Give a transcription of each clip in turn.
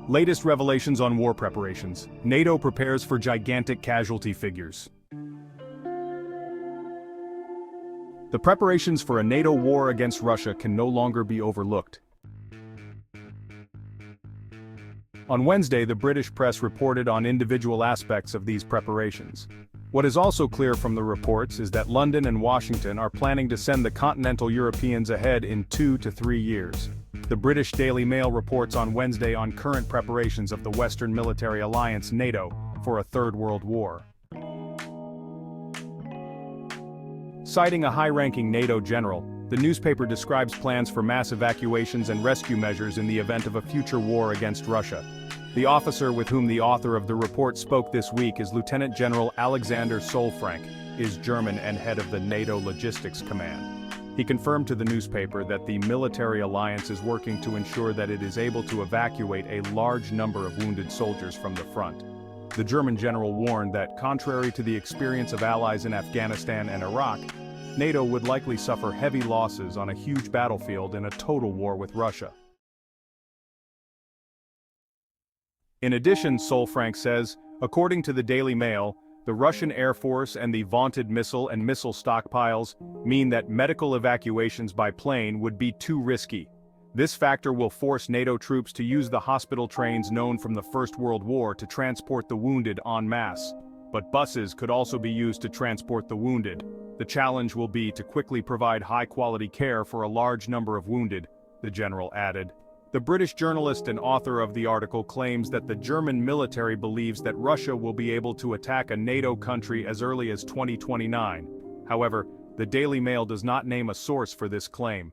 Latest revelations on war preparations. NATO prepares for gigantic casualty figures. The preparations for a NATO war against Russia can no longer be overlooked. On Wednesday, the British press reported on individual aspects of these preparations. What is also clear from the reports is that London and Washington are planning to send the continental Europeans ahead in 2 to 3 years. The British Daily Mail reports on Wednesday on current preparations of the Western military alliance NATO for a Third World War. Citing a high-ranking NATO general, the newspaper describes plans for mass evacuations and rescue measures in the event of a future war against Russia. The officer with whom the author of the report spoke this week is Lieutenant General Alexander Sollfrank, is German and head of the NATO Logistics Command. He confirmed to the newspaper that the military alliance is working to ensure that it is able to evacuate a large number of wounded soldiers from the front. The German general warned that, contrary to the experience of allies in Afghanistan and Iraq, NATO would likely suffer heavy losses on a huge battlefield in a total war with Russia. In addition, Sollfrank says, according to the Daily Mail, the Russian Air Force and the vaunted missile and missile stockpiles mean that medical evacuations by plane would be too risky. This factor will force NATO troops to use the hospital trains known from the First World War to transport the wounded en masse. But buses could also be used to transport the wounded. The challenge will be to quickly provide high-quality care for a large number of wounded, the general added. The British journalist and author of the article claims that the German military believes that Russia will be able to attack a NATO country as early as 2029. However, the Daily Mail does not name a source for this claim.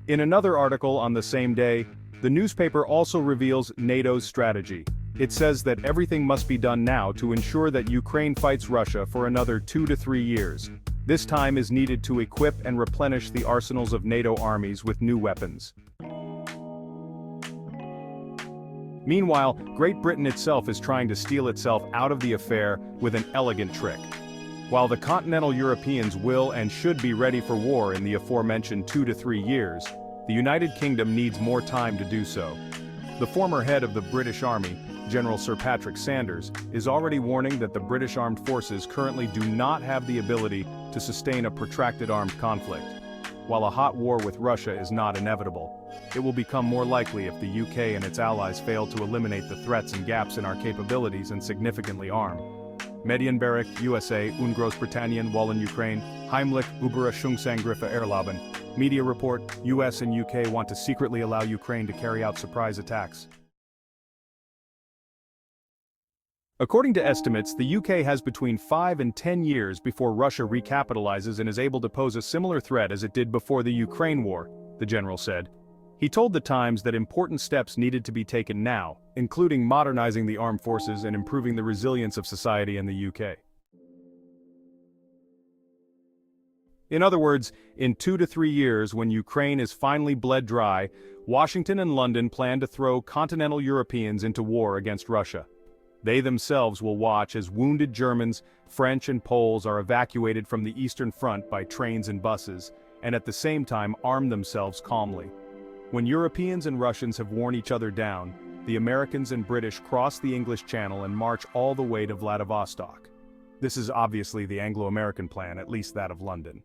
In another article on the same day, the newspaper also reveals NATO's strategy. It says that everything must be done now to ensure that Ukraine fights Russia for another 2 to 3 years. This time is needed to equip and replenish the arsenals of NATO armies with new weapons. Meanwhile, Great Britain itself is trying to steal itself out of the affair with an elegant trick. While the continental Europeans will and should be ready for war in the aforementioned 2 to 3 years, the United Kingdom needs more time to do so. The former head of the British Army, General Sir Patrick Sanders, is already warning that the British armed forces currently do not have the ability to sustain a protracted armed conflict. While a hot war with Russia is not inevitable, it will become more likely if the UK and its allies fail to eliminate the threats and gaps in our capabilities and significantly arm. Medienbericht USA und Großbritannien wollen Ukraine, heimlich Überraschungsangriffen erlauben. Media report, US and UK want to secretly allow Ukraine to carry out surprise attacks. According to estimates, the UK has between 5 and 10 years before Russia recapitalizes and is able to pose a similar threat as it did before the Ukraine war, the general said. He told The Times that important steps needed to be taken now, including modernizing the armed forces and improving the resilience of society in the UK. In other words, in 2 to 3 years, when Ukraine is finally bled dry, Washington and London plan to throw continental Europeans into war against Russia. They themselves will watch as wounded Germans, French and Poles are evacuated from the Eastern Front by trains and buses, and at the same time arm themselves calmly. When Europeans and Russians have worn each other down, the Americans and British cross the English Channel and march all the way to Vladivostok. This is obviously the Anglo-American plan, at least that of London.